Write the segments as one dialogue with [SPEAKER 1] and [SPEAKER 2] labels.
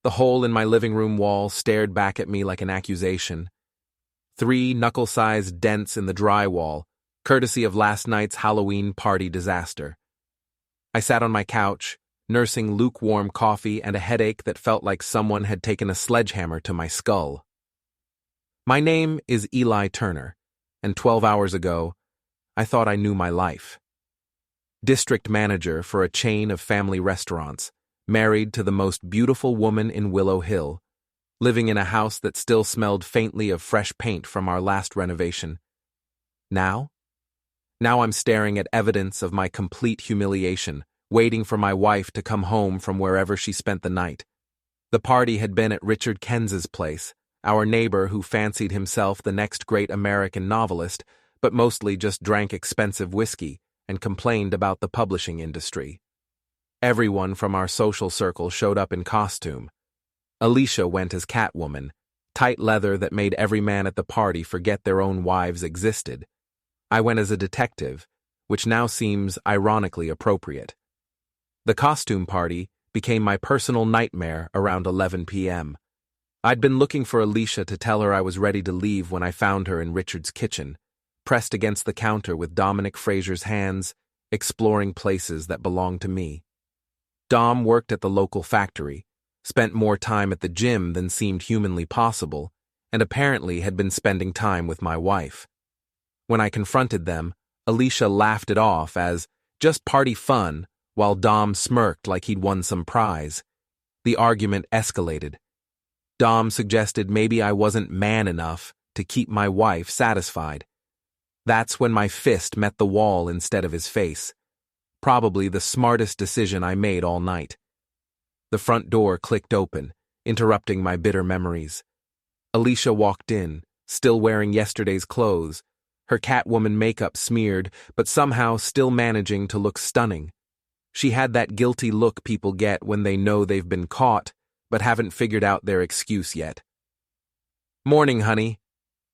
[SPEAKER 1] The hole in my living room wall stared back at me like an accusation. 3 knuckle-sized dents in the drywall, courtesy of last night's Halloween party disaster. I sat on my couch, nursing lukewarm coffee and a headache that felt like someone had taken a sledgehammer to my skull. My name is Eli Turner, and 12 hours ago, I thought I knew my life. District manager for a chain of family restaurants, married to the most beautiful woman in Willow Hill, living in a house that still smelled faintly of fresh paint from our last renovation. Now I'm staring at evidence of my complete humiliation, waiting for my wife to come home from wherever she spent the night. The party had been at Richard Kens's place, our neighbor who fancied himself the next great American novelist, but mostly just drank expensive whiskey and complained about the publishing industry. Everyone from our social circle showed up in costume. Alicia went as Catwoman, tight leather that made every man at the party forget their own wives existed. I went as a detective, which now seems ironically appropriate. The costume party became my personal nightmare around 11 p.m. I'd been looking for Alicia to tell her I was ready to leave when I found her in Richard's kitchen, pressed against the counter with Dominic Fraser's hands, exploring places that belonged to me. Dom worked at the local factory, spent more time at the gym than seemed humanly possible, and apparently had been spending time with my wife. When I confronted them, Alicia laughed it off as just party fun, while Dom smirked like he'd won some prize. The argument escalated. Dom suggested maybe I wasn't man enough to keep my wife satisfied. That's when my fist met the wall instead of his face. Probably the smartest decision I made all night. The front door clicked open, interrupting my bitter memories. Alicia walked in, still wearing yesterday's clothes, her Catwoman makeup smeared, but somehow still managing to look stunning. She had that guilty look people get when they know they've been caught, but haven't figured out their excuse yet. "Morning, honey,"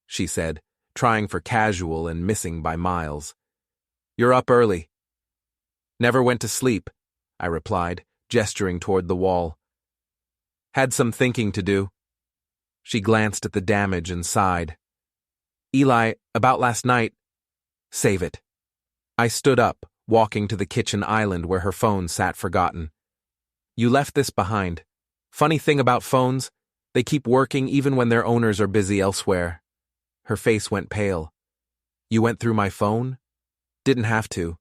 [SPEAKER 1] she said, trying for casual and missing by miles. "You're up early." "Never went to sleep," I replied, gesturing toward the wall. "Had some thinking to do." She glanced at the damage and sighed. "Eli, about last night." "Save it." I stood up, walking to the kitchen island where her phone sat forgotten. "You left this behind. Funny thing about phones, they keep working even when their owners are busy elsewhere." Her face went pale. "You went through my phone?" "Didn't have to.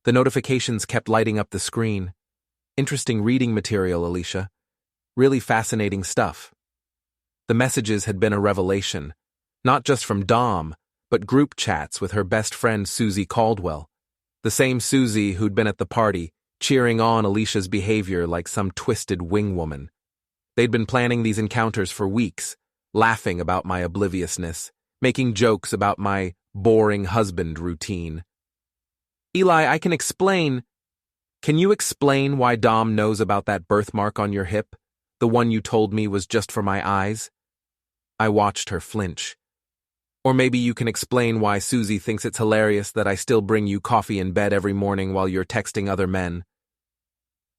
[SPEAKER 1] The notifications kept lighting up the screen. Interesting reading material, Alicia. Really fascinating stuff." The messages had been a revelation, not just from Dom, but group chats with her best friend Susie Caldwell, the same Susie who'd been at the party, cheering on Alicia's behavior like some twisted wingwoman. They'd been planning these encounters for weeks, laughing about my obliviousness, making jokes about my boring husband routine. "Eli, I can explain." "Can you explain why Dom knows about that birthmark on your hip, the one you told me was just for my eyes?" I watched her flinch. "Or maybe you can explain why Susie thinks it's hilarious that I still bring you coffee in bed every morning while you're texting other men."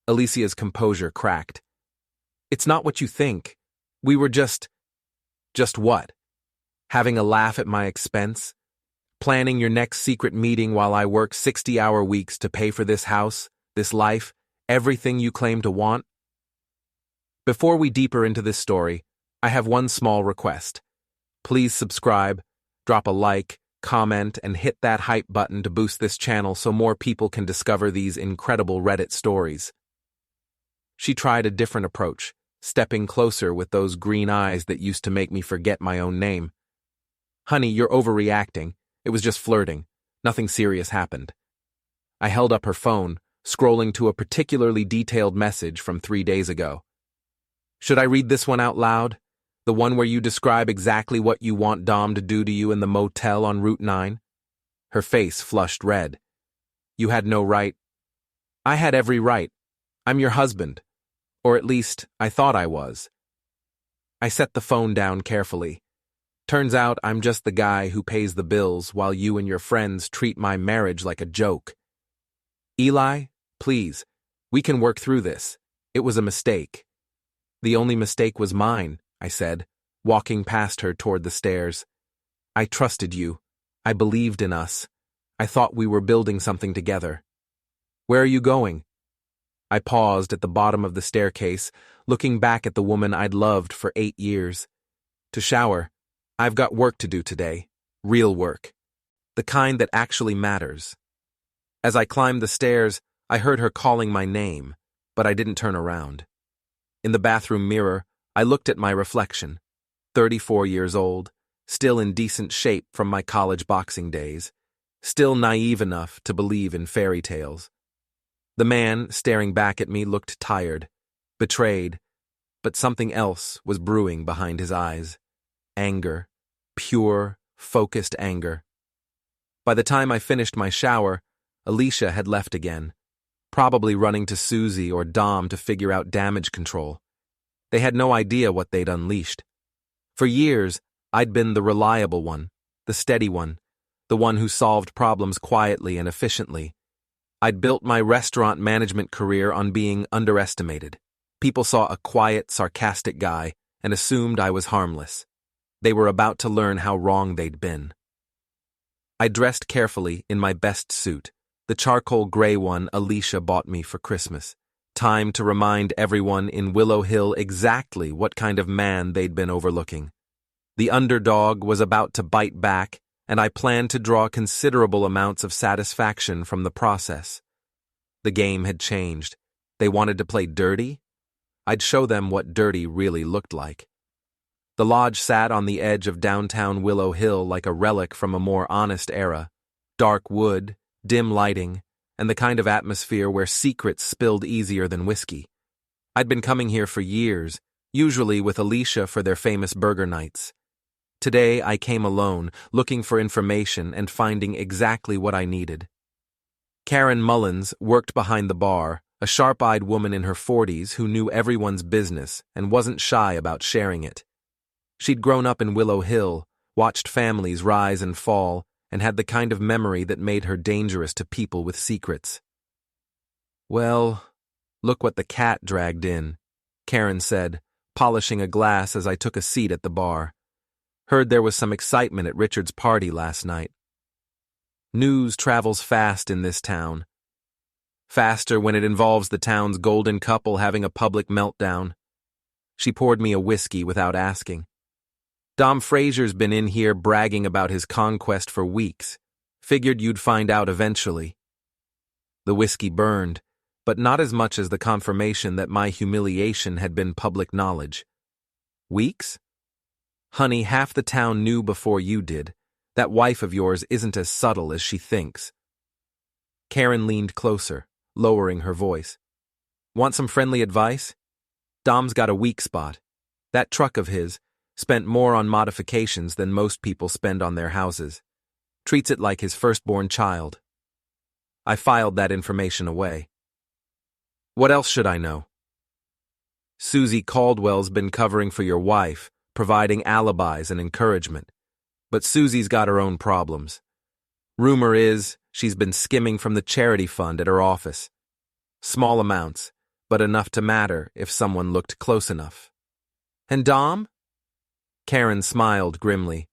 [SPEAKER 1] Alicia's composure cracked. "It's not what you think. We were just..." "Just what? Having a laugh at my expense? Planning your next secret meeting while I work 60-hour weeks to pay for this house, this life, everything you claim to want?" Before we deeper into this story, I have one small request. Please subscribe, drop a like, comment, and hit that hype button to boost this channel so more people can discover these incredible Reddit stories. She tried a different approach, stepping closer with those green eyes that used to make me forget my own name. "Honey, you're overreacting. It was just flirting. Nothing serious happened." I held up her phone, scrolling to a particularly detailed message from 3 days ago. "Should I read this one out loud? The one where you describe exactly what you want Dom to do to you in the motel on Route 9? Her face flushed red. "You had no right." "I had every right. I'm your husband. Or at least, I thought I was." I set the phone down carefully. Turns out I'm just the guy who pays the bills while you and your friends treat my marriage like a joke. "Eli, please, we can work through this. It was a mistake." The only mistake was mine, I said, walking past her toward the stairs. I trusted you. I believed in us. I thought we were building something together. Where are you going? I paused at the bottom of the staircase, looking back at the woman I'd loved for 8 years. To shower. I've got work to do today. Real work. The kind that actually matters. As I climbed the stairs, I heard her calling my name, but I didn't turn around. In the bathroom mirror, I looked at my reflection. 34 years old, still in decent shape from my college boxing days, still naive enough to believe in fairy tales. The man staring back at me looked tired, betrayed, but something else was brewing behind his eyes. Anger. Pure, focused anger. By the time I finished my shower, Alicia had left again, probably running to Susie or Dom to figure out damage control. They had no idea what they'd unleashed. For years, I'd been the reliable one, the steady one, the one who solved problems quietly and efficiently. I'd built my restaurant management career on being underestimated. People saw a quiet, sarcastic guy and assumed I was harmless. They were about to learn how wrong they'd been. I dressed carefully in my best suit, the charcoal gray one Alicia bought me for Christmas. Time to remind everyone in Willow Hill exactly what kind of man they'd been overlooking. The underdog was about to bite back, and I planned to draw considerable amounts of satisfaction from the process. The game had changed. They wanted to play dirty? I'd show them what dirty really looked like. The lodge sat on the edge of downtown Willow Hill like a relic from a more honest era. Dark wood, dim lighting, and the kind of atmosphere where secrets spilled easier than whiskey. I'd been coming here for years, usually with Alicia for their famous burger nights. Today I came alone, looking for information and finding exactly what I needed. Karen Mullins worked behind the bar, a sharp-eyed woman in her 40s who knew everyone's business and wasn't shy about sharing it. She'd grown up in Willow Hill, watched families rise and fall, and had the kind of memory that made her dangerous to people with secrets. "Well, look what the cat dragged in," Karen said, polishing a glass as I took a seat at the bar. "Heard there was some excitement at Richard's party last night." News travels fast in this town. Faster when it involves the town's golden couple having a public meltdown. She poured me a whiskey without asking. "Dom Frazier's been in here bragging about his conquest for weeks. Figured you'd find out eventually." The whiskey burned, but not as much as the confirmation that my humiliation had been public knowledge. "Weeks? Honey, half the town knew before you did. That wife of yours isn't as subtle as she thinks." Karen leaned closer, lowering her voice. "Want some friendly advice? Dom's got a weak spot. That truck of his spent more on modifications than most people spend on their houses. Treats it like his firstborn child." I filed that information away. "What else should I know?" "Susie Caldwell's been covering for your wife, providing alibis and encouragement. But Susie's got her own problems. Rumor is she's been skimming from the charity fund at her office. Small amounts, but enough to matter if someone looked close enough." "And Dom?" Karen smiled grimly.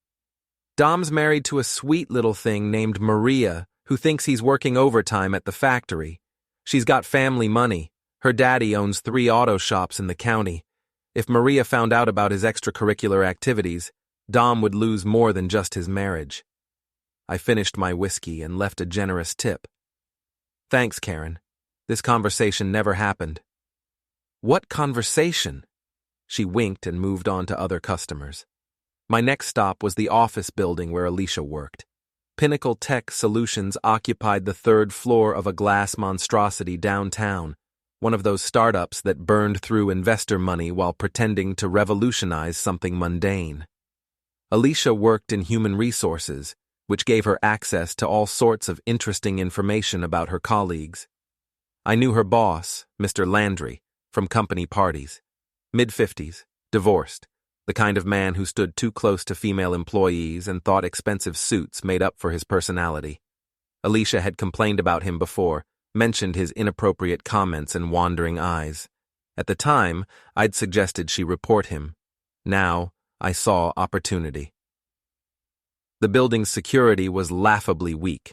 [SPEAKER 1] "Dom's married to a sweet little thing named Maria, who thinks he's working overtime at the factory. She's got family money. Her daddy owns 3 auto shops in the county. If Maria found out about his extracurricular activities, Dom would lose more than just his marriage." I finished my whiskey and left a generous tip. "Thanks, Karen. This conversation never happened." "What conversation?" She winked and moved on to other customers. My next stop was the office building where Alicia worked. Pinnacle Tech Solutions occupied the 3rd floor of a glass monstrosity downtown, one of those startups that burned through investor money while pretending to revolutionize something mundane. Alicia worked in human resources, which gave her access to all sorts of interesting information about her colleagues. I knew her boss, Mr. Landry, from company parties. Mid-50s, divorced, the kind of man who stood too close to female employees and thought expensive suits made up for his personality. Alicia had complained about him before, mentioned his inappropriate comments and wandering eyes. At the time, I'd suggested she report him. Now, I saw opportunity. The building's security was laughably weak.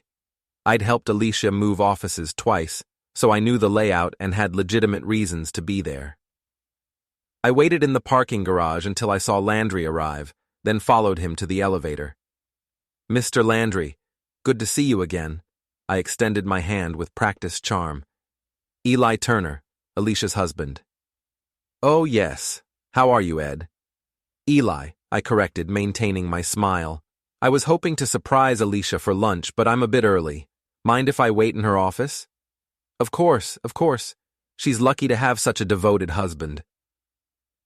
[SPEAKER 1] I'd helped Alicia move offices twice, so I knew the layout and had legitimate reasons to be there. I waited in the parking garage until I saw Landry arrive, then followed him to the elevator. "Mr. Landry, good to see you again." I extended my hand with practiced charm. "Eli Turner, Alicia's husband." "Oh, yes. How are you, Ed?" "Eli," I corrected, maintaining my smile. "I was hoping to surprise Alicia for lunch, but I'm a bit early. Mind if I wait in her office?" Of course. She's lucky to have such a devoted husband."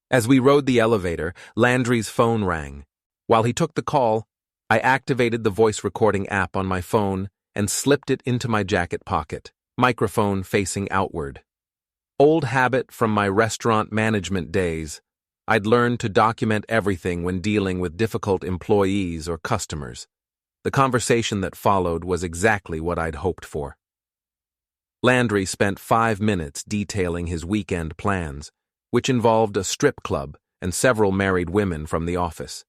[SPEAKER 1] As we rode the elevator, Landry's phone rang. While he took the call, I activated the voice recording app on my phone and slipped it into my jacket pocket, microphone facing outward. Old habit from my restaurant management days. I'd learned to document everything when dealing with difficult employees or customers. The conversation that followed was exactly what I'd hoped for. Landry spent 5 minutes detailing his weekend plans, which involved a strip club and several married women from the office.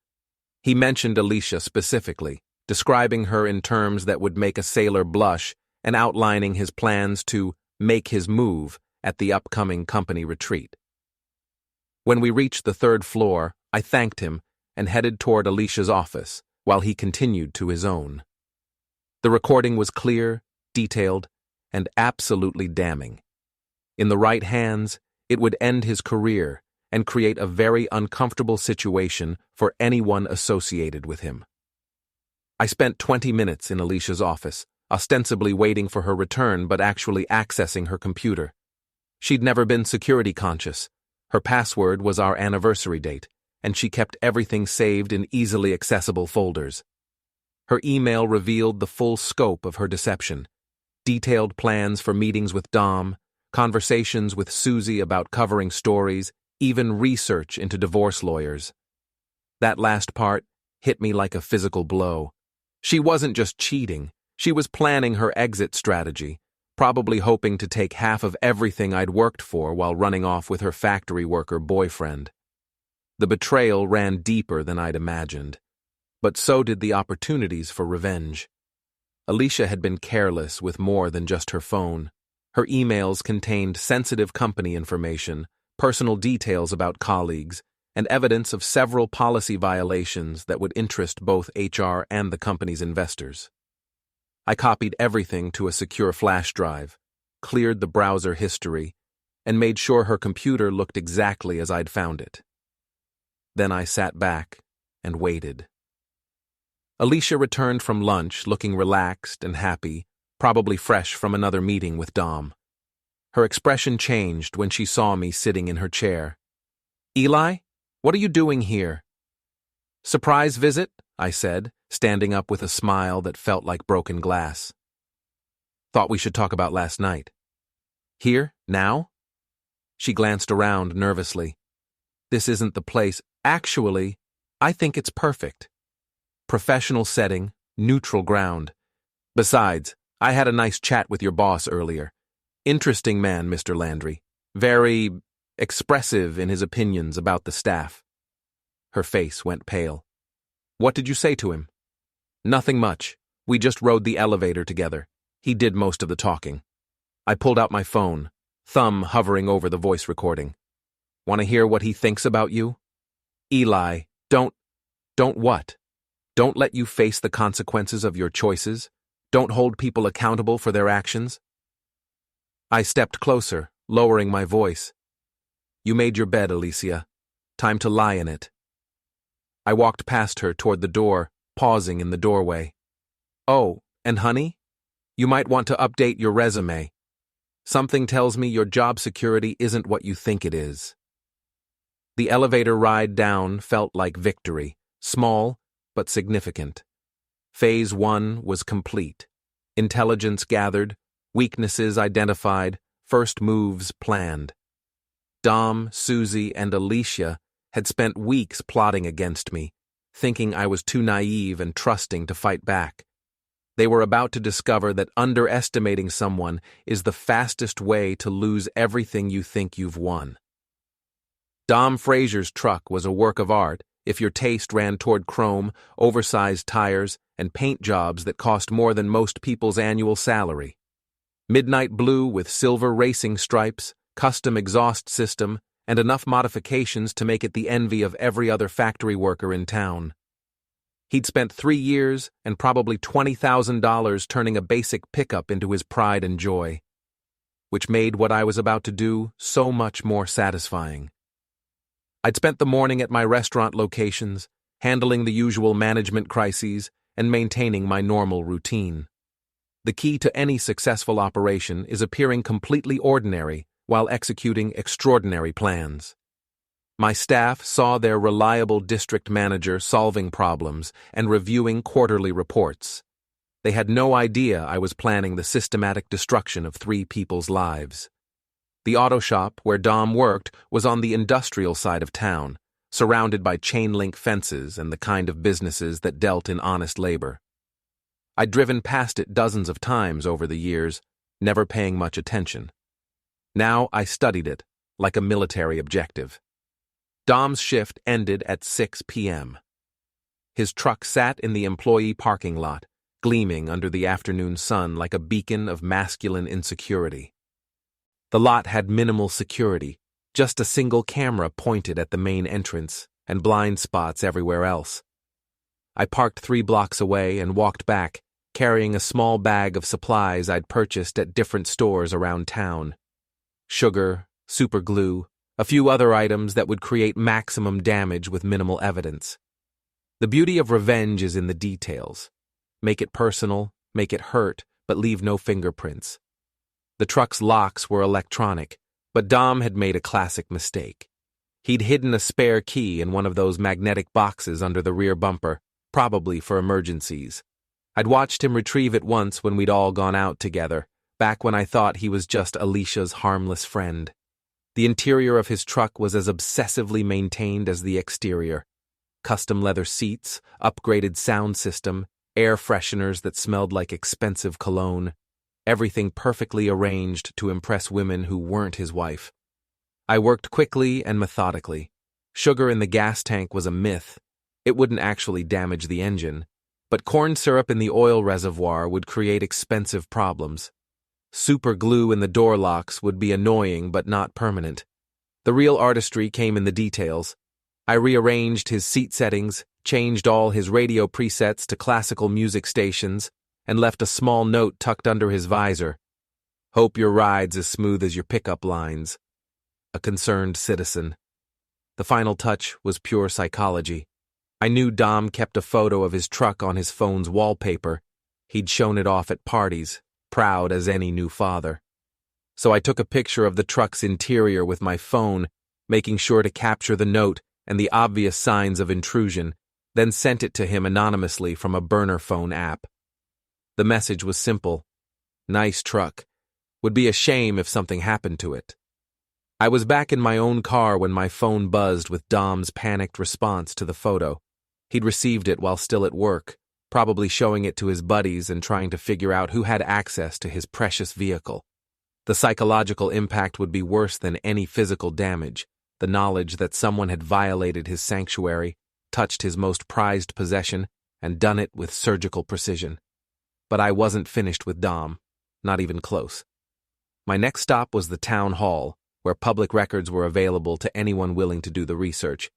[SPEAKER 1] He mentioned Alicia specifically, describing her in terms that would make a sailor blush and outlining his plans to make his move at the upcoming company retreat. When we reached the 3rd floor, I thanked him and headed toward Alicia's office, while he continued to his own. The recording was clear, detailed, and absolutely damning. In the right hands, it would end his career and create a very uncomfortable situation for anyone associated with him. I spent 20 minutes in Alicia's office, ostensibly waiting for her return but actually accessing her computer. She'd never been security conscious. Her password was our anniversary date, and she kept everything saved in easily accessible folders. Her email revealed the full scope of her deception: detailed plans for meetings with Dom, conversations with Susie about covering stories, even research into divorce lawyers. That last part hit me like a physical blow. She wasn't just cheating, she was planning her exit strategy, probably hoping to take half of everything I'd worked for while running off with her factory worker boyfriend. The betrayal ran deeper than I'd imagined, but so did the opportunities for revenge. Alicia had been careless with more than just her phone. Her emails contained sensitive company information, personal details about colleagues, and evidence of several policy violations that would interest both HR and the company's investors. I copied everything to a secure flash drive, cleared the browser history, and made sure her computer looked exactly as I'd found it. Then I sat back and waited. Alicia returned from lunch looking relaxed and happy, probably fresh from another meeting with Dom. Her expression changed when she saw me sitting in her chair. "Eli, what are you doing here?" "Surprise visit," I said, standing up with a smile that felt like broken glass. "Thought we should talk about last night." "Here? Now?" She glanced around nervously. "This isn't the place. Actually, I think it's perfect. Professional setting, neutral ground. Besides, I had a nice chat with your boss earlier. Interesting man, Mr. Landry. Very expressive in his opinions about the staff." Her face went pale. "What did you say to him?" "Nothing much. We just rode the elevator together. He did most of the talking." I pulled out my phone, thumb hovering over the voice recording. "Want to hear what he thinks about you?" "Eli, don't what? Don't let you face the consequences of your choices? Don't hold people accountable for their actions?" I stepped closer, lowering my voice. "You made your bed, Alicia. Time to lie in it." I walked past her toward the door, pausing in the doorway. "Oh, and honey? You might want to update your resume. Something tells me your job security isn't what you think it is." The elevator ride down felt like victory, small but significant. Phase 1 was complete. Intelligence gathered, weaknesses identified, first moves planned. Dom, Susie, and Alicia had spent weeks plotting against me, thinking I was too naive and trusting to fight back. They were about to discover that underestimating someone is the fastest way to lose everything you think you've won. Dom Frazier's truck was a work of art if your taste ran toward chrome, oversized tires, and paint jobs that cost more than most people's annual salary. Midnight blue with silver racing stripes, custom exhaust system, and enough modifications to make it the envy of every other factory worker in town. He'd spent 3 years and probably $20,000 turning a basic pickup into his pride and joy, which made what I was about to do so much more satisfying. I'd spent the morning at my restaurant locations, handling the usual management crises and maintaining my normal routine. The key to any successful operation is appearing completely ordinary while executing extraordinary plans. My staff saw their reliable district manager solving problems and reviewing quarterly reports. They had no idea I was planning the systematic destruction of 3 people's lives. The auto shop where Dom worked was on the industrial side of town, surrounded by chain-link fences and the kind of businesses that dealt in honest labor. I'd driven past it dozens of times over the years, never paying much attention. Now I studied it, like a military objective. Dom's shift ended at 6 p.m. His truck sat in the employee parking lot, gleaming under the afternoon sun like a beacon of masculine insecurity. The lot had minimal security, just a single camera pointed at the main entrance and blind spots everywhere else. I parked 3 blocks away and walked back, carrying a small bag of supplies I'd purchased at different stores around town. Sugar, super glue, a few other items that would create maximum damage with minimal evidence. The beauty of revenge is in the details. Make it personal, make it hurt, but leave no fingerprints. The truck's locks were electronic, but Dom had made a classic mistake. He'd hidden a spare key in one of those magnetic boxes under the rear bumper, probably for emergencies. I'd watched him retrieve it once when we'd all gone out together, back when I thought he was just Alicia's harmless friend. The interior of his truck was as obsessively maintained as the exterior. Custom leather seats, upgraded sound system, air fresheners that smelled like expensive cologne. Everything perfectly arranged to impress women who weren't his wife. I worked quickly and methodically. Sugar in the gas tank was a myth. It wouldn't actually damage the engine, but corn syrup in the oil reservoir would create expensive problems. Super glue in the door locks would be annoying but not permanent. The real artistry came in the details. I rearranged his seat settings, changed all his radio presets to classical music stations, and left a small note tucked under his visor. "Hope your ride's as smooth as your pickup lines. A concerned citizen." The final touch was pure psychology. I knew Dom kept a photo of his truck on his phone's wallpaper. He'd shown it off at parties, proud as any new father. So I took a picture of the truck's interior with my phone, making sure to capture the note and the obvious signs of intrusion, then sent it to him anonymously from a burner phone app. The message was simple. Nice truck. Would be a shame if something happened to it. I was back in my own car when my phone buzzed with Dom's panicked response to the photo. He'd received it while still at work, probably showing it to his buddies and trying to figure out who had access to his precious vehicle. The psychological impact would be worse than any physical damage, the knowledge that someone had violated his sanctuary, touched his most prized possession, and done it with surgical precision. But I wasn't finished with Dom, not even close. My next stop was the town hall, where public records were available to anyone willing to do the research.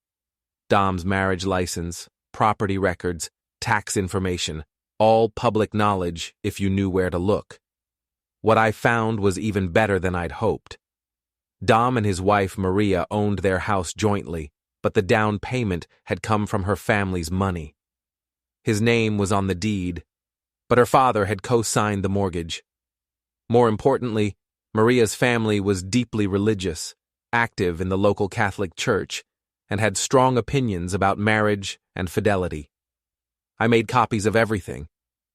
[SPEAKER 1] Dom's marriage license, property records, tax information, all public knowledge if you knew where to look. What I found was even better than I'd hoped. Dom and his wife Maria owned their house jointly, but the down payment had come from her family's money. His name was on the deed, but her father had co-signed the mortgage. More importantly, Maria's family was deeply religious, active in the local Catholic Church, and had strong opinions about marriage and fidelity. I made copies of everything,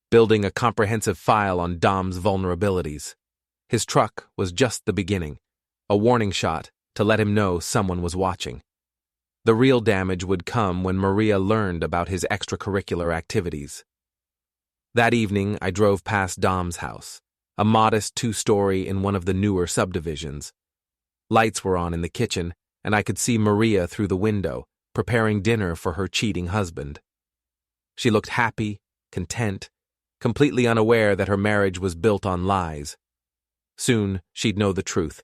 [SPEAKER 1] building a comprehensive file on Dom's vulnerabilities. His truck was just the beginning, a warning shot to let him know someone was watching. The real damage would come when Maria learned about his extracurricular activities. That evening, I drove past Dom's house, a modest 2-story in one of the newer subdivisions. Lights were on in the kitchen, and I could see Maria through the window, preparing dinner for her cheating husband. She looked happy, content, completely unaware that her marriage was built on lies. Soon, she'd know the truth.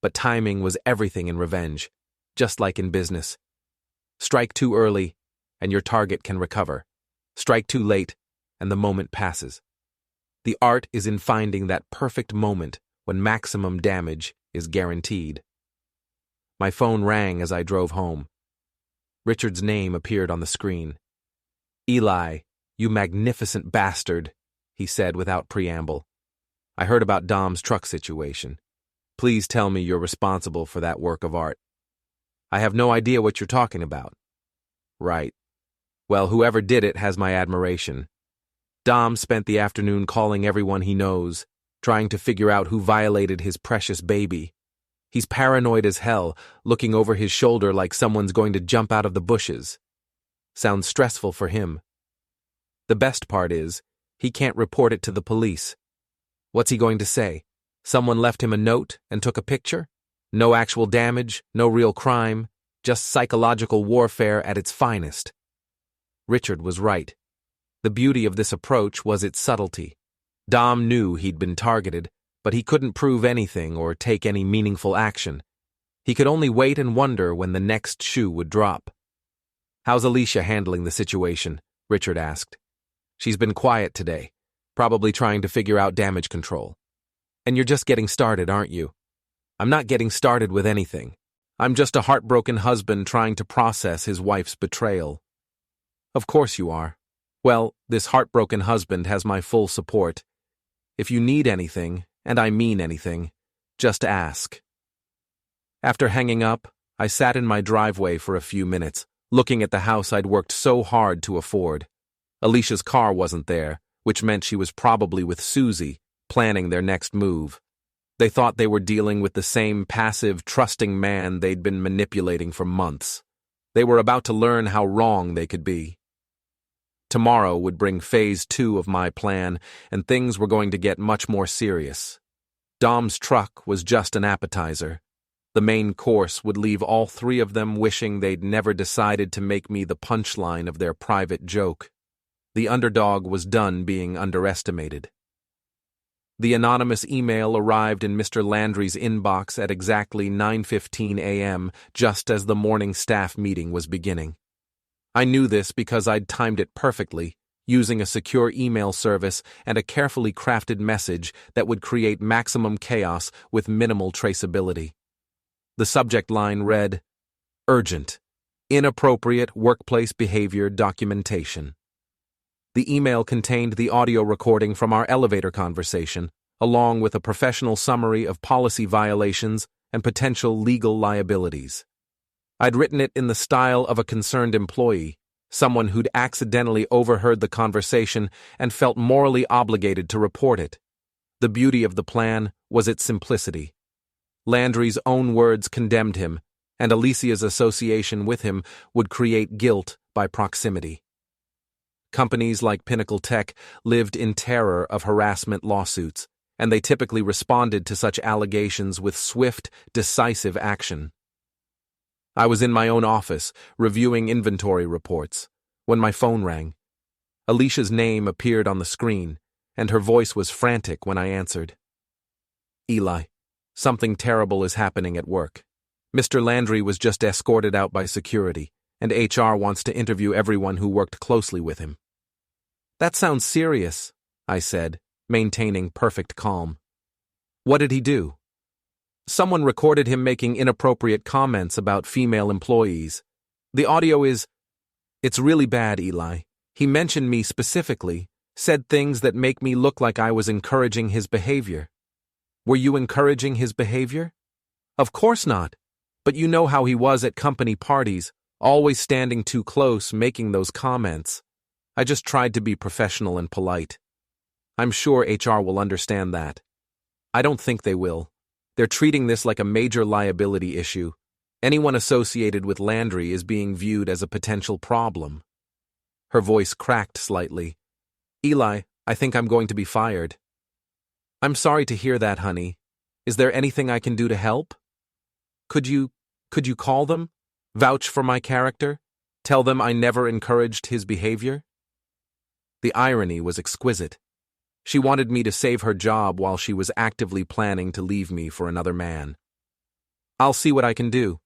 [SPEAKER 1] But timing was everything in revenge, just like in business. Strike too early, and your target can recover. Strike too late, and the moment passes. The art is in finding that perfect moment when maximum damage is guaranteed. My phone rang as I drove home. Richard's name appeared on the screen. "Eli, you magnificent bastard," he said without preamble. "I heard about Dom's truck situation. Please tell me you're responsible for that work of art." "I have no idea what you're talking about." "Right. Well, whoever did it has my admiration. Dom spent the afternoon calling everyone he knows, trying to figure out who violated his precious baby. He's paranoid as hell, looking over his shoulder like someone's going to jump out of the bushes. Sounds stressful for him. The best part is, he can't report it to the police. What's he going to say? Someone left him a note and took a picture? No actual damage, no real crime, just psychological warfare at its finest." Richard was right. The beauty of this approach was its subtlety. Dom knew he'd been targeted, but he couldn't prove anything or take any meaningful action. He could only wait and wonder when the next shoe would drop. "How's Alicia handling the situation?" Richard asked. "She's been quiet today, probably trying to figure out damage control." "And you're just getting started, aren't you?" "I'm not getting started with anything. I'm just a heartbroken husband trying to process his wife's betrayal." "Of course you are. Well, this heartbroken husband has my full support. If you need anything, and I mean anything, just ask." After hanging up, I sat in my driveway for a few minutes, looking at the house I'd worked so hard to afford. Alicia's car wasn't there, which meant she was probably with Susie, planning their next move. They thought they were dealing with the same passive, trusting man they'd been manipulating for months. They were about to learn how wrong they could be. Tomorrow would bring phase 2 of my plan, and things were going to get much more serious. Dom's truck was just an appetizer. The main course would leave all three of them wishing they'd never decided to make me the punchline of their private joke. The underdog was done being underestimated. The anonymous email arrived in Mr. Landry's inbox at exactly 9:15 a.m., just as the morning staff meeting was beginning. I knew this because I'd timed it perfectly, using a secure email service and a carefully crafted message that would create maximum chaos with minimal traceability. The subject line read, "Urgent. Inappropriate workplace behavior documentation." The email contained the audio recording from our elevator conversation, along with a professional summary of policy violations and potential legal liabilities. I'd written it in the style of a concerned employee, someone who'd accidentally overheard the conversation and felt morally obligated to report it. The beauty of the plan was its simplicity. Landry's own words condemned him, and Alicia's association with him would create guilt by proximity. Companies like Pinnacle Tech lived in terror of harassment lawsuits, and they typically responded to such allegations with swift, decisive action. I was in my own office, reviewing inventory reports, when my phone rang. Alicia's name appeared on the screen, and her voice was frantic when I answered. "Eli, something terrible is happening at work. Mr. Landry was just escorted out by security, and HR wants to interview everyone who worked closely with him." "That sounds serious," I said, maintaining perfect calm. "What did he do?" "Someone recorded him making inappropriate comments about female employees. The audio it's really bad, Eli. He mentioned me specifically, said things that make me look like I was encouraging his behavior." "Were you encouraging his behavior?" "Of course not. But you know how he was at company parties, always standing too close, making those comments. I just tried to be professional and polite. I'm sure HR will understand that." "I don't think they will. They're treating this like a major liability issue. Anyone associated with Landry is being viewed as a potential problem." Her voice cracked slightly. "Eli, I think I'm going to be fired." "I'm sorry to hear that, honey. Is there anything I can do to help?" Could you Could you call them? Vouch for my character? Tell them I never encouraged his behavior? The irony was exquisite. She wanted me to save her job while she was actively planning to leave me for another man. I'll see what I can do.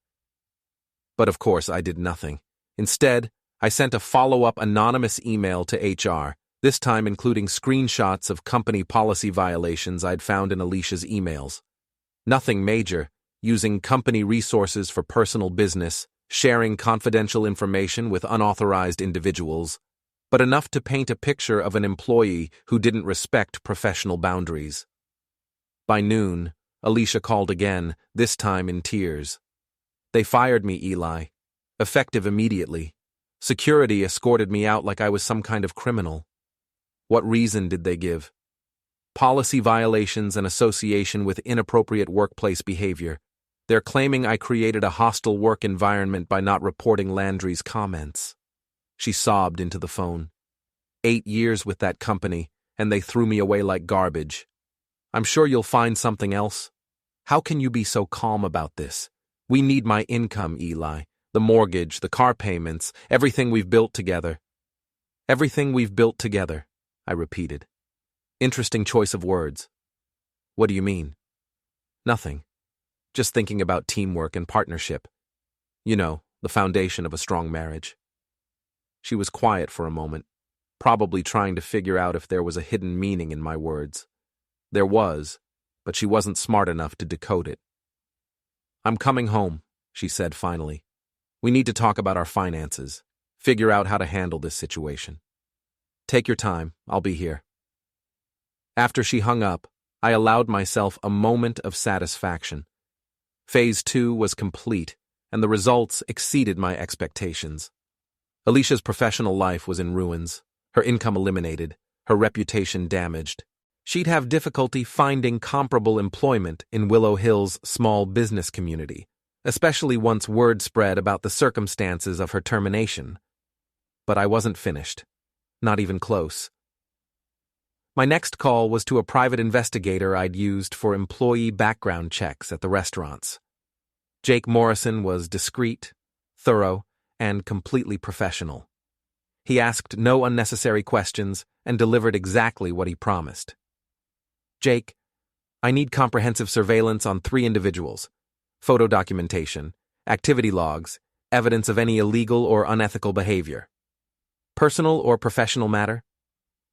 [SPEAKER 1] But of course, I did nothing. Instead, I sent a follow-up anonymous email to HR, this time including screenshots of company policy violations I'd found in Alicia's emails. Nothing major, using company resources for personal business, sharing confidential information with unauthorized individuals, but enough to paint a picture of an employee who didn't respect professional boundaries. By noon, Alicia called again, this time in tears. They fired me, Eli. Effective immediately. Security escorted me out like I was some kind of criminal. What reason did they give? Policy violations and association with inappropriate workplace behavior. They're claiming I created a hostile work environment by not reporting Landry's comments. She sobbed into the phone. 8 years with that company, and they threw me away like garbage. I'm sure you'll find something else. How can you be so calm about this? We need my income, Eli. The mortgage, the car payments, everything we've built together. Everything we've built together, I repeated. Interesting choice of words. What do you mean? Nothing. Just thinking about teamwork and partnership. You know, the foundation of a strong marriage. She was quiet for a moment, probably trying to figure out if there was a hidden meaning in my words. There was, but she wasn't smart enough to decode it. I'm coming home, she said finally. We need to talk about our finances, figure out how to handle this situation. Take your time, I'll be here. After she hung up, I allowed myself a moment of satisfaction. Phase 2 was complete, and the results exceeded my expectations. Alicia's professional life was in ruins, her income eliminated, her reputation damaged. She'd have difficulty finding comparable employment in Willow Hill's small business community, especially once word spread about the circumstances of her termination. But I wasn't finished. Not even close. My next call was to a private investigator I'd used for employee background checks at the restaurants. Jake Morrison was discreet, thorough, and completely professional. He asked no unnecessary questions and delivered exactly what he promised. Jake, I need comprehensive surveillance on 3 individuals, photo documentation, activity logs, evidence of any illegal or unethical behavior. Personal or professional matter?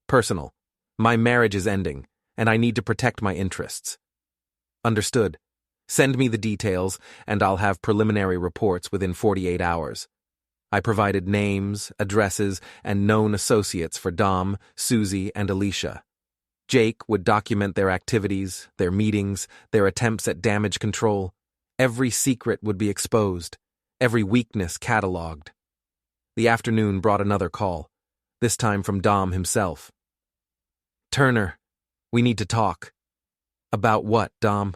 [SPEAKER 1] Personal. My marriage is ending, and I need to protect my interests. Understood. Send me the details, and I'll have preliminary reports within 48 hours. I provided names, addresses, and known associates for Dom, Susie, and Alicia. Jake would document their activities, their meetings, their attempts at damage control. Every secret would be exposed, every weakness cataloged. The afternoon brought another call, this time from Dom himself. Turner, we need to talk. About what, Dom?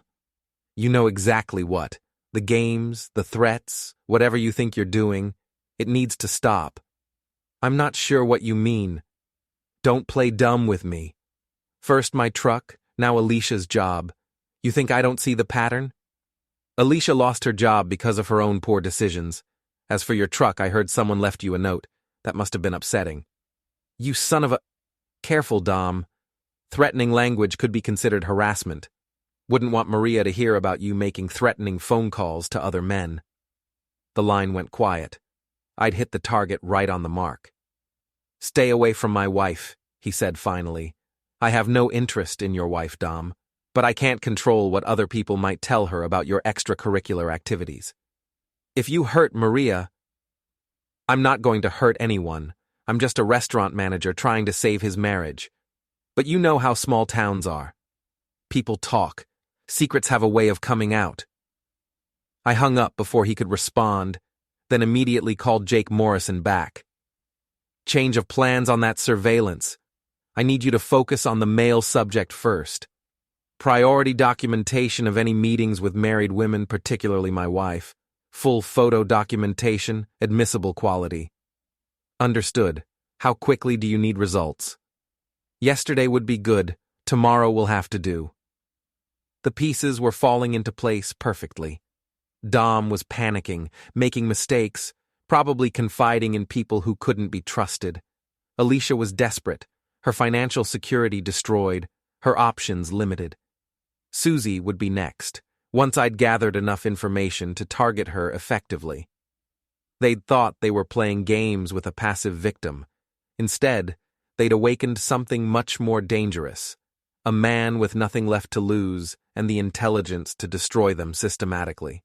[SPEAKER 1] You know exactly what. The games, the threats, whatever you think you're doing, it needs to stop. I'm not sure what you mean. Don't play dumb with me. First my truck, now Alicia's job. You think I don't see the pattern? Alicia lost her job because of her own poor decisions. As for your truck, I heard someone left you a note. That must have been upsetting. You son of a... Careful, Dom. Threatening language could be considered harassment. Wouldn't want Maria to hear about you making threatening phone calls to other men. The line went quiet. I'd hit the target right on the mark. Stay away from my wife, he said finally. I have no interest in your wife, Dom, but I can't control what other people might tell her about your extracurricular activities. If you hurt Maria... I'm not going to hurt anyone. I'm just a restaurant manager trying to save his marriage. But you know how small towns are. People talk. Secrets have a way of coming out. I hung up before he could respond, then immediately called Jake Morrison back. Change of plans on that surveillance. I need you to focus on the male subject first. Priority documentation of any meetings with married women, particularly my wife. Full photo documentation, admissible quality. Understood. How quickly do you need results? Yesterday would be good. Tomorrow will have to do. The pieces were falling into place perfectly. Dom was panicking, making mistakes, probably confiding in people who couldn't be trusted. Alicia was desperate, her financial security destroyed, her options limited. Susie would be next, once I'd gathered enough information to target her effectively. They'd thought they were playing games with a passive victim. Instead, they'd awakened something much more dangerous, a man with nothing left to lose and the intelligence to destroy them systematically.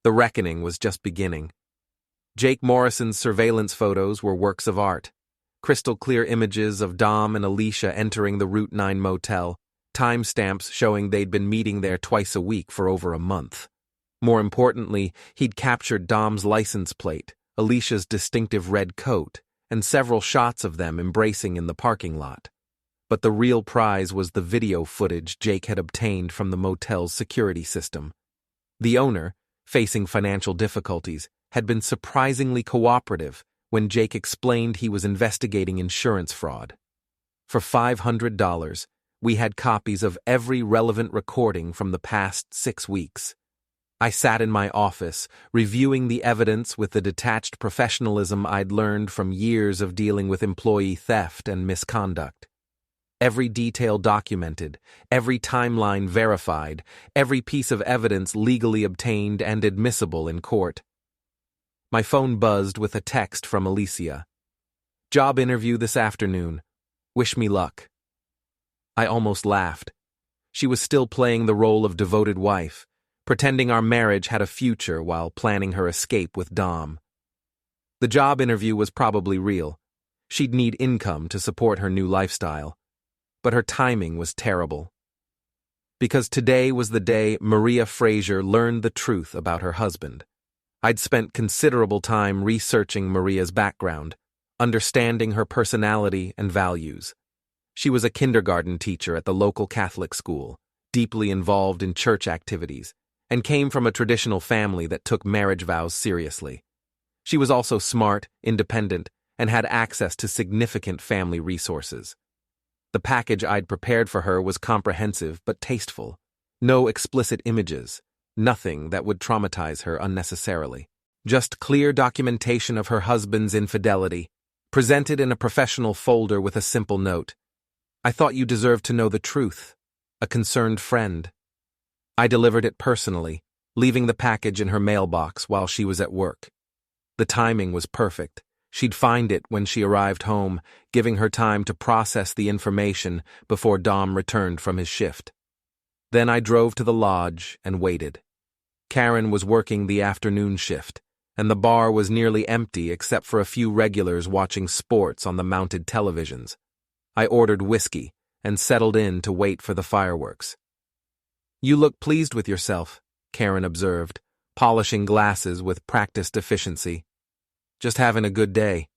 [SPEAKER 1] The reckoning was just beginning. Jake Morrison's surveillance photos were works of art. Crystal-clear images of Dom and Alicia entering the Route 9 motel, timestamps showing they'd been meeting there twice a week for over a month. More importantly, he'd captured Dom's license plate, Alicia's distinctive red coat, and several shots of them embracing in the parking lot. But the real prize was the video footage Jake had obtained from the motel's security system. The owner, facing financial difficulties, had been surprisingly cooperative when Jake explained he was investigating insurance fraud. For $500, we had copies of every relevant recording from the past 6 weeks. I sat in my office, reviewing the evidence with the detached professionalism I'd learned from years of dealing with employee theft and misconduct. Every detail documented, every timeline verified, every piece of evidence legally obtained and admissible in court. My phone buzzed with a text from Alicia. "Job interview this afternoon. Wish me luck." I almost laughed. She was still playing the role of devoted wife, pretending our marriage had a future while planning her escape with Dom. The job interview was probably real. She'd need income to support her new lifestyle. But her timing was terrible. Because today was the day Maria Fraser learned the truth about her husband. I'd spent considerable time researching Maria's background, understanding her personality and values. She was a kindergarten teacher at the local Catholic school, deeply involved in church activities, and came from a traditional family that took marriage vows seriously. She was also smart, independent, and had access to significant family resources. The package I'd prepared for her was comprehensive but tasteful. No explicit images, nothing that would traumatize her unnecessarily. Just clear documentation of her husband's infidelity, presented in a professional folder with a simple note. "I thought you deserved to know the truth. A concerned friend." I delivered it personally, leaving the package in her mailbox while she was at work. The timing was perfect. She'd find it when she arrived home, giving her time to process the information before Dom returned from his shift. Then I drove to the lodge and waited. Karen was working the afternoon shift, and the bar was nearly empty except for a few regulars watching sports on the mounted televisions. I ordered whiskey and settled in to wait for the fireworks. "You look pleased with yourself," Karen observed, polishing glasses with practiced efficiency. "Just having a good day.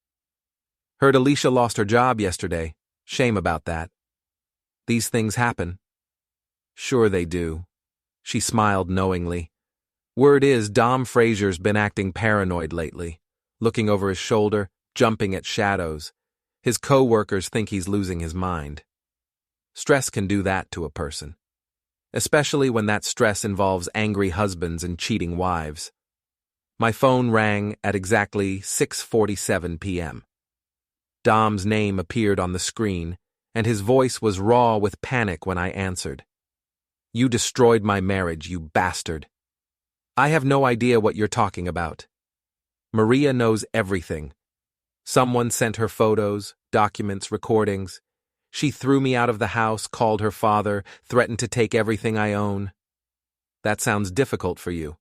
[SPEAKER 1] Heard Alicia lost her job yesterday. Shame about that." "These things happen." "Sure they do." She smiled knowingly. "Word is Dom Fraser's been acting paranoid lately, looking over his shoulder, jumping at shadows. His co-workers think he's losing his mind. Stress can do that to a person, especially when that stress involves angry husbands and cheating wives." My phone rang at exactly 6:47 p.m. Dom's name appeared on the screen, and his voice was raw with panic when I answered. "You destroyed my marriage, you bastard." "I have no idea what you're talking about." "Maria knows everything. Someone sent her photos, documents, recordings. She threw me out of the house, called her father, threatened to take everything I own." "That sounds difficult for you."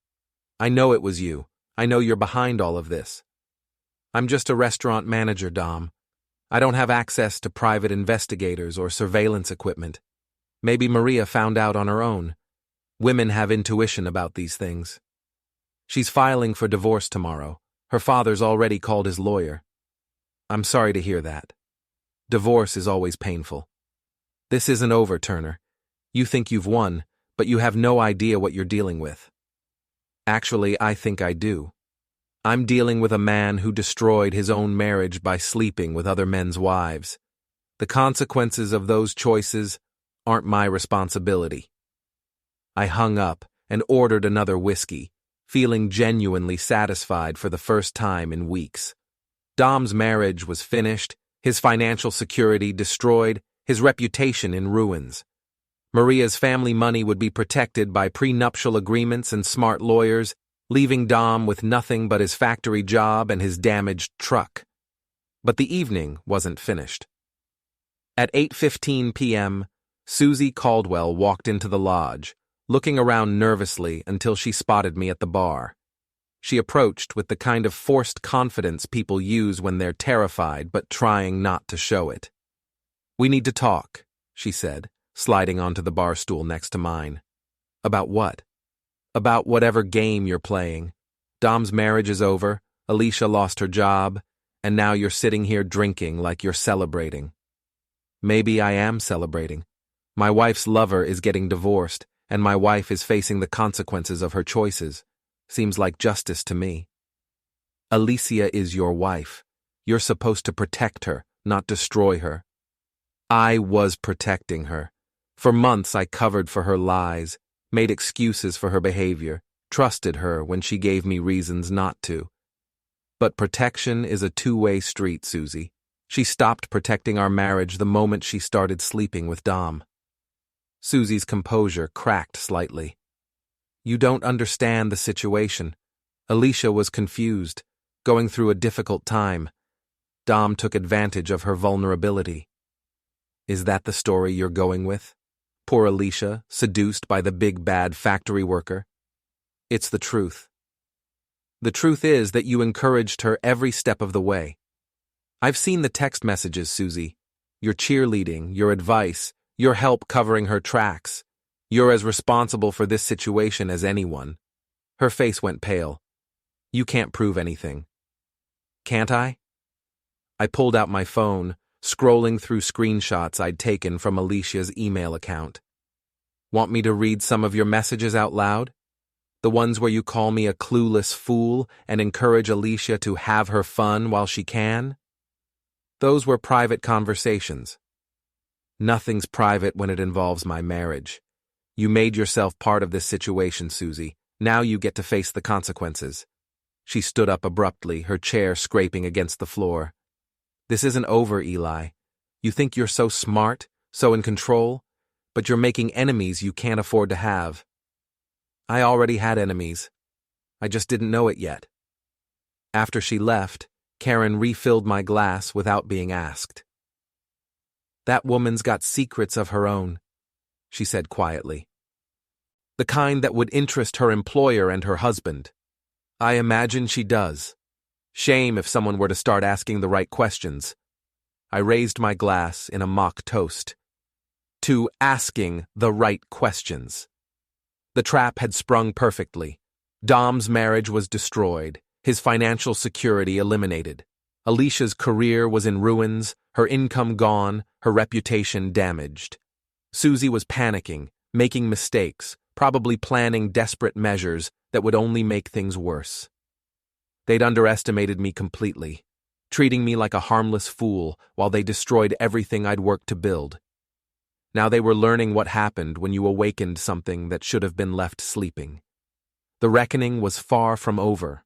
[SPEAKER 1] "I know it was you. I know you're behind all of this." "I'm just a restaurant manager, Dom. I don't have access to private investigators or surveillance equipment. Maybe Maria found out on her own. Women have intuition about these things." "She's filing for divorce tomorrow. Her father's already called his lawyer." "I'm sorry to hear that. Divorce is always painful. This isn't over, Turner. You think you've won, but you have no idea what you're dealing with." "Actually, I think I do. I'm dealing with a man who destroyed his own marriage by sleeping with other men's wives. The consequences of those choices aren't my responsibility." I hung up and ordered another whiskey, feeling genuinely satisfied for the first time in weeks. Dom's marriage was finished, his financial security destroyed, his reputation in ruins. Maria's family money would be protected by prenuptial agreements and smart lawyers, leaving Dom with nothing but his factory job and his damaged truck. But the evening wasn't finished. At 8:15 p.m., Susie Caldwell walked into the lodge, looking around nervously until she spotted me at the bar. She approached with the kind of forced confidence people use when they're terrified but trying not to show it. "We need to talk," she said, sliding onto the bar stool next to mine. "About what?" "About whatever game you're playing. Dom's marriage is over, Alicia lost her job, and now you're sitting here drinking like you're celebrating." "Maybe I am celebrating. My wife's lover is getting divorced, and my wife is facing the consequences of her choices. Seems like justice to me." "Alicia is your wife. You're supposed to protect her, not destroy her." "I was protecting her. For months I covered for her lies, made excuses for her behavior, trusted her when she gave me reasons not to. But protection is a two-way street, Susie. She stopped protecting our marriage the moment she started sleeping with Dom." Susie's composure cracked slightly. "You don't understand the situation. Alicia was confused, going through a difficult time. Dom took advantage of her vulnerability." "Is that the story you're going with? Poor Alicia, seduced by the big bad factory worker?" "It's the truth. The truth is that you encouraged her every step of the way. I've seen the text messages, Susie. Your cheerleading, your advice, your help covering her tracks. You're as responsible for this situation as anyone." Her face went pale. "You can't prove anything." "Can't I?" I pulled out my phone, scrolling through screenshots I'd taken from Alicia's email account. "Want me to read some of your messages out loud? The ones where you call me a clueless fool and encourage Alicia to have her fun while she can?" "Those were private conversations." "Nothing's private when it involves my marriage. You made yourself part of this situation, Susie. Now you get to face the consequences." She stood up abruptly, her chair scraping against the floor. "This isn't over, Eli. You think you're so smart, so in control, but you're making enemies you can't afford to have." "I already had enemies. I just didn't know it yet." After she left, Karen refilled my glass without being asked. "That woman's got secrets of her own," she said quietly. "The kind that would interest her employer and her husband. I imagine she does. Shame if someone were to start asking the right questions." I raised my glass in a mock toast. To asking the right questions. The trap had sprung perfectly. Dom's marriage was destroyed, his financial security eliminated. Alicia's career was in ruins, her income gone, her reputation damaged. Susie was panicking, making mistakes, probably planning desperate measures that would only make things worse. They'd underestimated me completely, treating me like a harmless fool while they destroyed everything I'd worked to build. Now they were learning what happened when you awakened something that should have been left sleeping. The reckoning was far from over.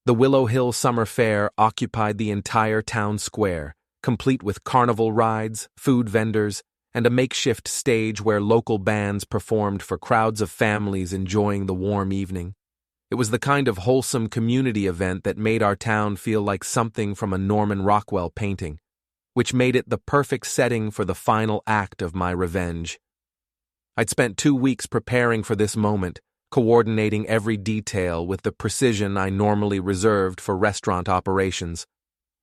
[SPEAKER 1] The Willow Hill Summer Fair occupied the entire town square, complete with carnival rides, food vendors, and a makeshift stage where local bands performed for crowds of families enjoying the warm evening. It was the kind of wholesome community event that made our town feel like something from a Norman Rockwell painting, which made it the perfect setting for the final act of my revenge. I'd spent 2 weeks preparing for this moment, coordinating every detail with the precision I normally reserved for restaurant operations.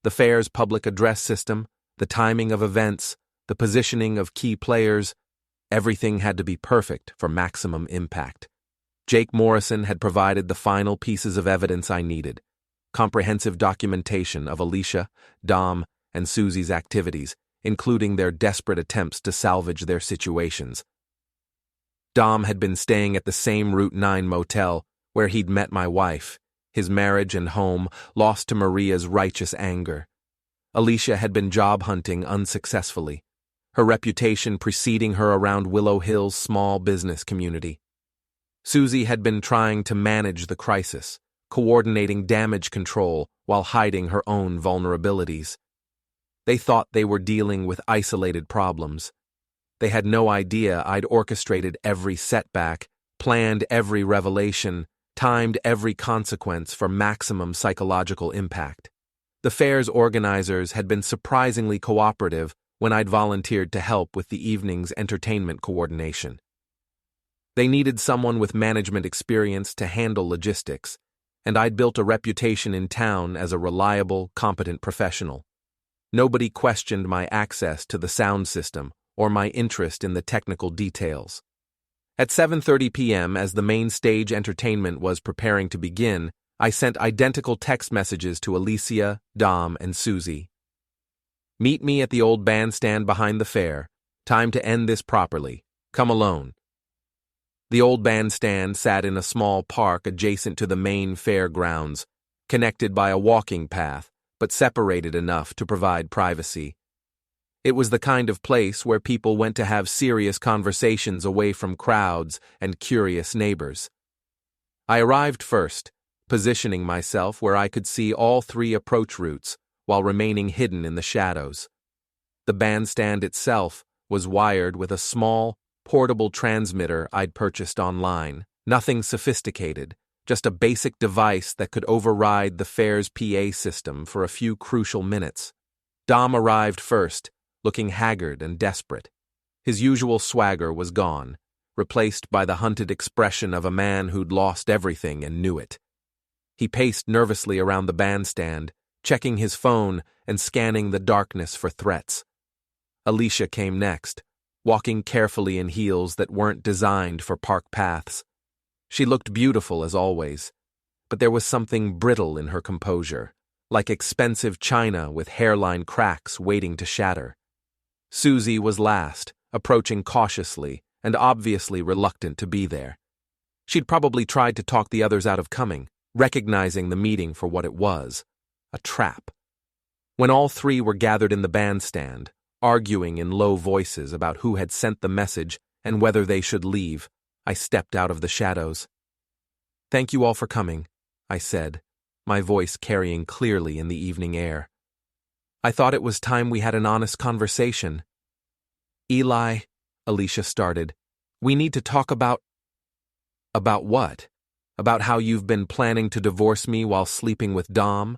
[SPEAKER 1] The fair's public address system, the timing of events, the positioning of key players, everything had to be perfect for maximum impact. Jake Morrison had provided the final pieces of evidence I needed: comprehensive documentation of Alicia, Dom, and Susie's activities, including their desperate attempts to salvage their situations. Dom had been staying at the same Route 9 motel where he'd met my wife, his marriage and home lost to Maria's righteous anger. Alicia had been job hunting unsuccessfully, her reputation preceding her around Willow Hill's small business community. Susie had been trying to manage the crisis, coordinating damage control while hiding her own vulnerabilities. They thought they were dealing with isolated problems. They had no idea I'd orchestrated every setback, planned every revelation, timed every consequence for maximum psychological impact. The fair's organizers had been surprisingly cooperative when I'd volunteered to help with the evening's entertainment coordination. They needed someone with management experience to handle logistics, and I'd built a reputation in town as a reliable, competent professional. Nobody questioned my access to the sound system or my interest in the technical details. At 7:30 p.m., as the main stage entertainment was preparing to begin, I sent identical text messages to Alicia, Dom, and Susie. "Meet me at the old bandstand behind the fair. Time to end this properly. Come alone." The old bandstand sat in a small park adjacent to the main fair grounds, connected by a walking path, but separated enough to provide privacy. It was the kind of place where people went to have serious conversations away from crowds and curious neighbors. I arrived first, positioning myself where I could see all three approach routes while remaining hidden in the shadows. The bandstand itself was wired with a small, portable transmitter I'd purchased online. Nothing sophisticated, just a basic device that could override the fair's PA system for a few crucial minutes. Dom arrived first, looking haggard and desperate. His usual swagger was gone, replaced by the hunted expression of a man who'd lost everything and knew it. He paced nervously around the bandstand, checking his phone and scanning the darkness for threats. Alicia came next, walking carefully in heels that weren't designed for park paths. She looked beautiful as always, but there was something brittle in her composure, like expensive china with hairline cracks waiting to shatter. Susie was last, approaching cautiously and obviously reluctant to be there. She'd probably tried to talk the others out of coming, recognizing the meeting for what it was, a trap. When all three were gathered in the bandstand, arguing in low voices about who had sent the message and whether they should leave, I stepped out of the shadows. "Thank you all for coming," I said, my voice carrying clearly in the evening air. "I thought it was time we had an honest conversation." "Eli," Alicia started, "we need to talk about—" "About what? About how you've been planning to divorce me while sleeping with Dom?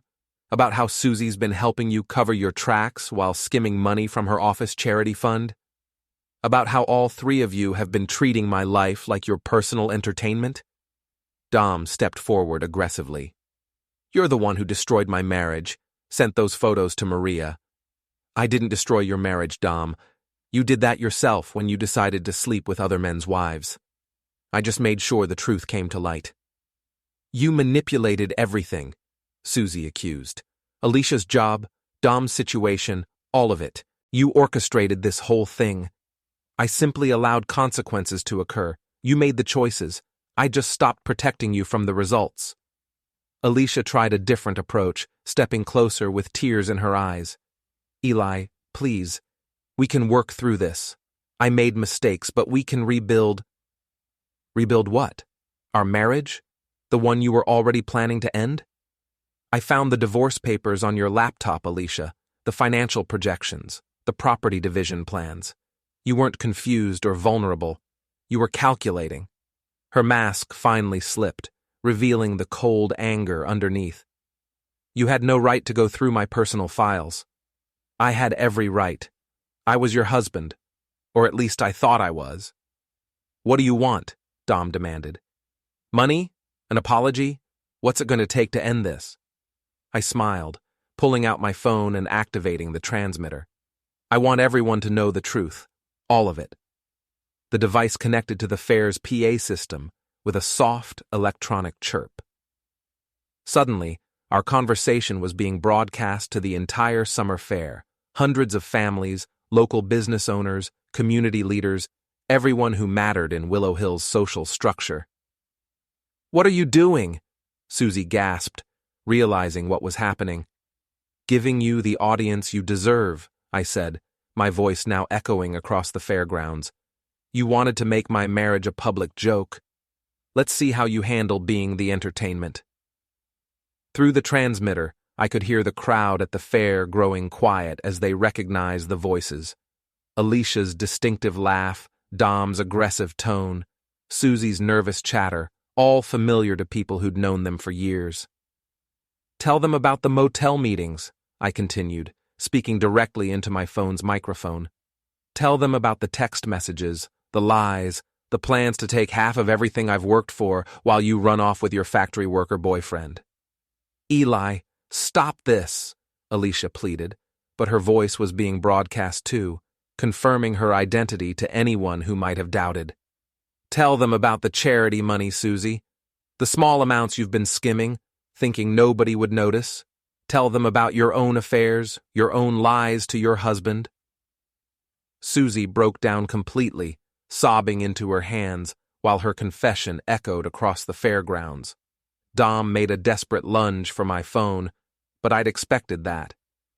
[SPEAKER 1] About how Susie's been helping you cover your tracks while skimming money from her office charity fund? About how all three of you have been treating my life like your personal entertainment?" Dom stepped forward aggressively. "You're the one who destroyed my marriage, sent those photos to Maria." "I didn't destroy your marriage, Dom. You did that yourself when you decided to sleep with other men's wives. I just made sure the truth came to light." "You manipulated everything," Susie accused. "Alicia's job, Dom's situation, all of it. You orchestrated this whole thing. I simply allowed consequences to occur. You made the choices. I just stopped protecting you from the results." Alicia tried a different approach, stepping closer with tears in her eyes. "Eli, please. We can work through this. I made mistakes, but we can rebuild." "Rebuild what? Our marriage? The one you were already planning to end?" "I found the divorce papers on your laptop, Alicia, the financial projections, the property division plans. You weren't confused or vulnerable. You were calculating." Her mask finally slipped, revealing the cold anger underneath. "You had no right to go through my personal files. I had every right. I was your husband, or at least I thought I was." "What do you want?" Dom demanded. "Money? An apology? What's it going to take to end this?" I smiled, pulling out my phone and activating the transmitter. "I want everyone to know the truth, all of it." The device connected to the fair's PA system with a soft electronic chirp. Suddenly, our conversation was being broadcast to the entire summer fair. Hundreds of families, local business owners, community leaders, everyone who mattered in Willow Hill's social structure. "What are you doing?" Susie gasped, realizing what was happening. "Giving you the audience you deserve," I said, my voice now echoing across the fairgrounds. "You wanted to make my marriage a public joke." Let's see how you handle being the entertainment." Through the transmitter, I could hear the crowd at the fair growing quiet as they recognized the voices. Alicia's distinctive laugh, Dom's aggressive tone, Susie's nervous chatter, all familiar to people who'd known them for years. "Tell them about the motel meetings," I continued, speaking directly into my phone's microphone. "Tell them about the text messages, the lies, the plans to take half of everything I've worked for while you run off with your factory worker boyfriend." "Eli, stop this," Alicia pleaded, but her voice was being broadcast too, confirming her identity to anyone who might have doubted. "Tell them about the charity money, Susie. The small amounts you've been skimming, thinking nobody would notice. Tell them about your own affairs, your own lies to your husband." Susie broke down completely, sobbing into her hands, while her confession echoed across the fairgrounds. Dom made a desperate lunge for my phone, but I'd expected that.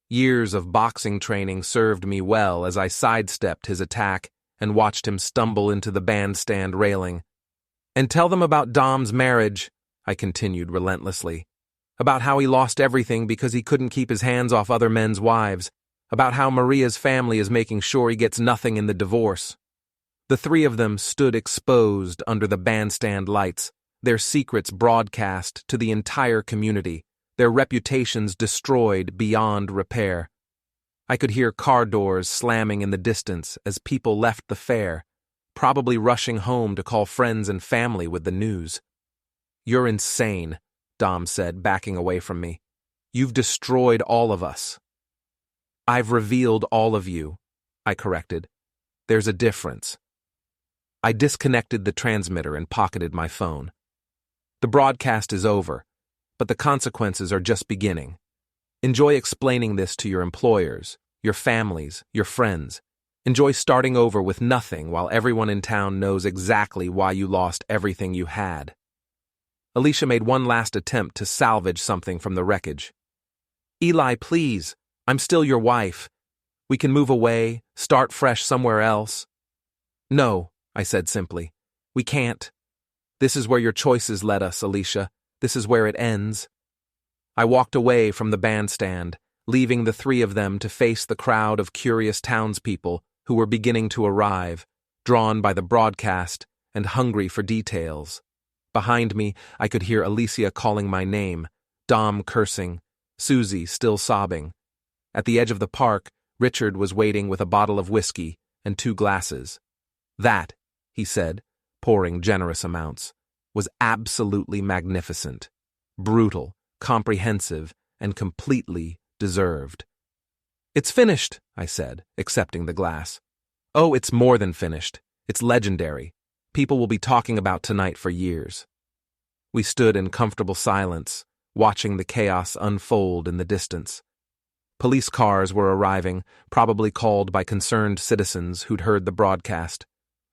[SPEAKER 1] Years of boxing training served me well as I sidestepped his attack and watched him stumble into the bandstand railing. "And tell them about Dom's marriage," I continued relentlessly. "About how he lost everything because he couldn't keep his hands off other men's wives. About how Maria's family is making sure he gets nothing in the divorce." The three of them stood exposed under the bandstand lights, their secrets broadcast to the entire community, their reputations destroyed beyond repair. I could hear car doors slamming in the distance as people left the fair, probably rushing home to call friends and family with the news. "You're insane," Dom said, backing away from me. "You've destroyed all of us." "I've revealed all of you," I corrected. "There's a difference." I disconnected the transmitter and pocketed my phone. The broadcast is over, but the consequences are just beginning. Enjoy explaining this to your employers, your families, your friends. Enjoy starting over with nothing while everyone in town knows exactly why you lost everything you had. Alicia made one last attempt to salvage something from the wreckage. "Eli, please, I'm still your wife. We can move away, start fresh somewhere else." "No," I said simply. "We can't. This is where your choices led us, Alicia. This is where it ends." I walked away from the bandstand, leaving the three of them to face the crowd of curious townspeople who were beginning to arrive, drawn by the broadcast and hungry for details. Behind me, I could hear Alicia calling my name, Dom cursing, Susie still sobbing. At the edge of the park, Richard was waiting with a bottle of whiskey and 2 glasses. "That," he said, pouring generous amounts, "was absolutely magnificent, brutal, comprehensive, and completely deserved." "It's finished," I said, accepting the glass. "Oh, it's more than finished. It's legendary. People will be talking about tonight for years." We stood in comfortable silence, watching the chaos unfold in the distance. Police cars were arriving, probably called by concerned citizens who'd heard the broadcast.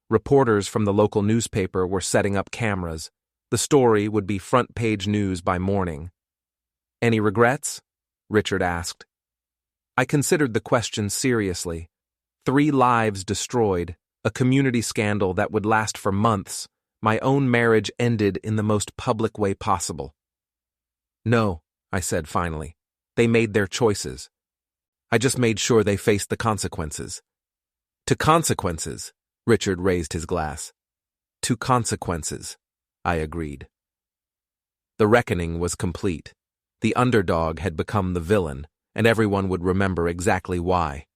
[SPEAKER 1] Reporters from the local newspaper were setting up cameras. The story would be front-page news by morning. "Any regrets?" Richard asked. I considered the question seriously. 3 lives destroyed, a community scandal that would last for months, my own marriage ended in the most public way possible. "No," I said finally. "They made their choices. I just made sure they faced the consequences." "To consequences," Richard raised his glass. "To consequences," I agreed. The reckoning was complete. The underdog had become the villain, and everyone would remember exactly why.